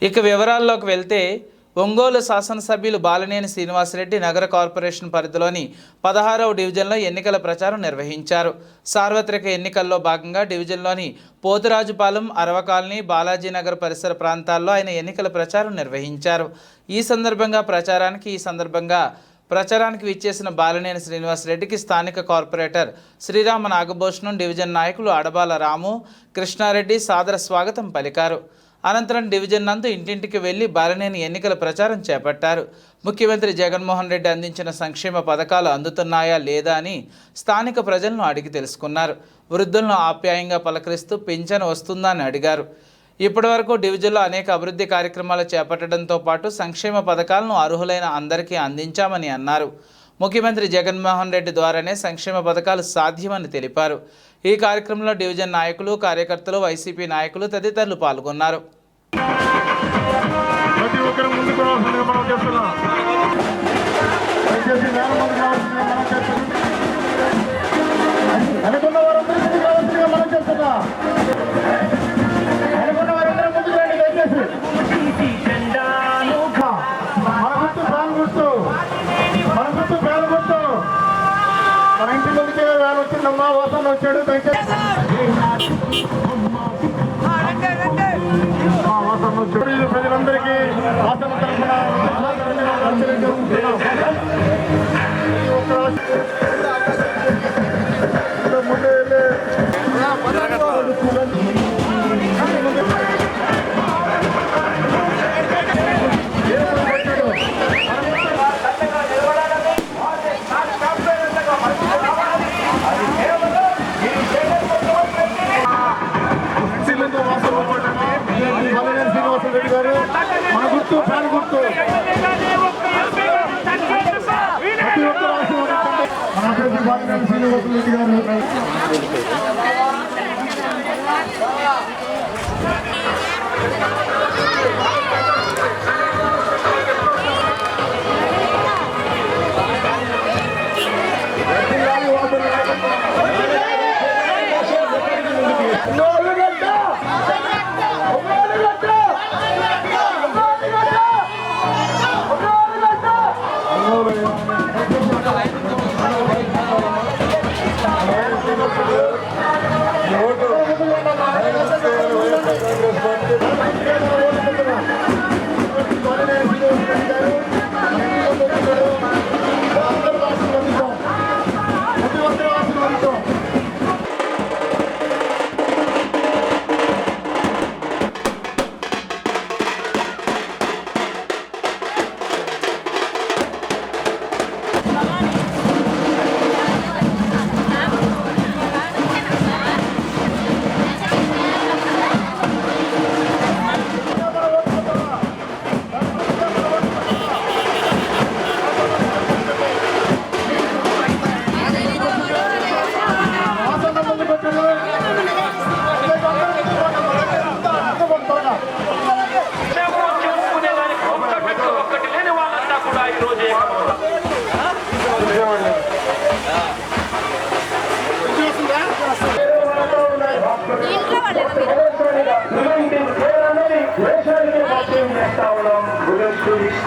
ఇక వివరాల్లోకి వెళ్తే ఒంగోలు శాసనసభ్యులు బాలినేని శ్రీనివాసరెడ్డి నగర కార్పొరేషన్ పరిధిలోని 16వ డివిజన్లో ఎన్నికల ప్రచారం నిర్వహించారు. సార్వత్రిక ఎన్నికల్లో భాగంగా డివిజన్లోని పోతురాజుపాలెం, అరవకాలనీ, బాలాజీనగర్ పరిసర ప్రాంతాల్లో ఆయన ఎన్నికల ప్రచారం నిర్వహించారు. ఈ సందర్భంగా ప్రచారానికి విచ్చేసిన బాలినేని శ్రీనివాసరెడ్డికి స్థానిక కార్పొరేటర్ శ్రీరామ నాగభూషణం, డివిజన్ నాయకులు అడబాల రాము, కృష్ణారెడ్డి సాదర స్వాగతం పలికారు. అనంతరం డివిజన్ నందు ఇంటింటికి వెళ్లి బాలినేని ఎన్నికల ప్రచారం చేపట్టారు. ముఖ్యమంత్రి జగన్మోహన్ రెడ్డి అందించిన సంక్షేమ పథకాలు అందుతున్నాయా లేదా అని స్థానిక ప్రజలను అడిగి తెలుసుకున్నారు. వృద్ధులను ఆప్యాయంగా పలకరిస్తూ పింఛను వస్తుందా అని అడిగారు. ఇప్పటివరకు డివిజన్లో అనేక అభివృద్ధి కార్యక్రమాలు చేపట్టడంతో పాటు సంక్షేమ పథకాలను అర్హులైన అందరికీ అందించామని అన్నారు. ముఖ్యమంత్రి జగన్మోహన్ రెడ్డి ద్వారానే సంక్షేమ పథకాలు సాధ్యమని తెలిపారు. ఈ కార్యక్రమంలో డివిజన్ నాయకులు, కార్యకర్తలు, వైసీపీ నాయకులు తదితరులు పాల్గొన్నారు. మన ఇంటి ముందుకే వేలు వచ్చిందమ్మా, వాసన వచ్చాడు. వాసన వచ్చాడు. ప్రజలందరికీ వాసన తరఫున మన గుర్తు ఫ్యాన్ గుర్తు ప్రతి ఒక్కరు ఆశీర్వదించండి. మన అభ్యర్థి బాలినేని శ్రీనివాసరెడ్డి గారు.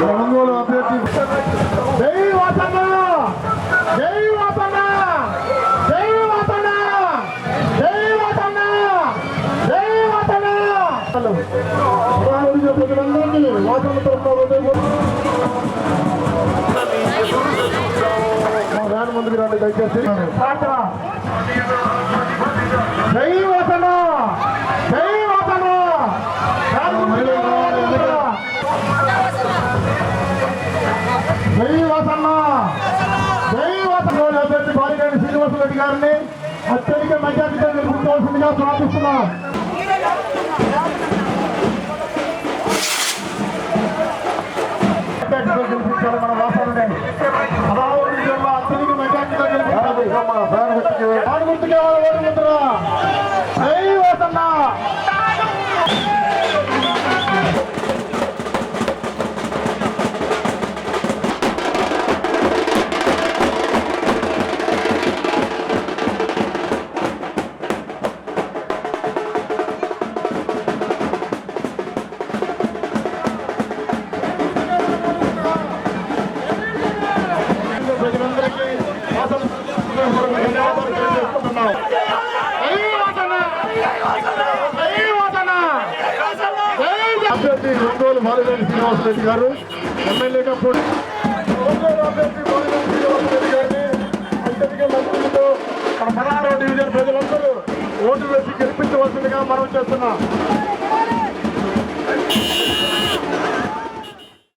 ఒంగోలు అభ్యర్థి జై వాసన్న, జై వాసన్న, జై వాసన్న, జై వాసన్న, జై వాసన్న. ప్రజలందరినీ వాసన వ్యాన్ ముందుకు రండి దయచేసి. జై వాసన్న, జై వాసన్న. జై వాసన్న, జై వాసన్న. అభ్యర్థి బాలినేని శ్రీనివాసరెడ్డి గారిని అత్యధిక మెజార్టీతో నిలుపుకోవాల్సిందిగా ప్రార్థిస్తున్నాం. గెలిపించాలి మన వాసనని. 16 జిల్లా అత్యధిక మెజార్టీతో గెలిపించాలి. ఫ్యాన్ గుర్తుకే ఓడిపోతున్నా. జై వాసన్న. హృదయపూర్వక ధన్యవాదాలు తెలియజేసుకుంటున్నాం. అభ్యర్థి ఒంగోలు బాలినేని శ్రీనివాసరెడ్డి గారు ఎమ్మెల్యేగా పోటీ ఒంగోలు అభ్యర్థి బాలినేని శ్రీనివాసరెడ్డి గారిని అత్యధిక మద్దతుతో మన 16వ డివిజన్ ప్రజలందరూ ఓటు వేసి గెలిపించవలసిందిగా మనం చేస్తున్నాం.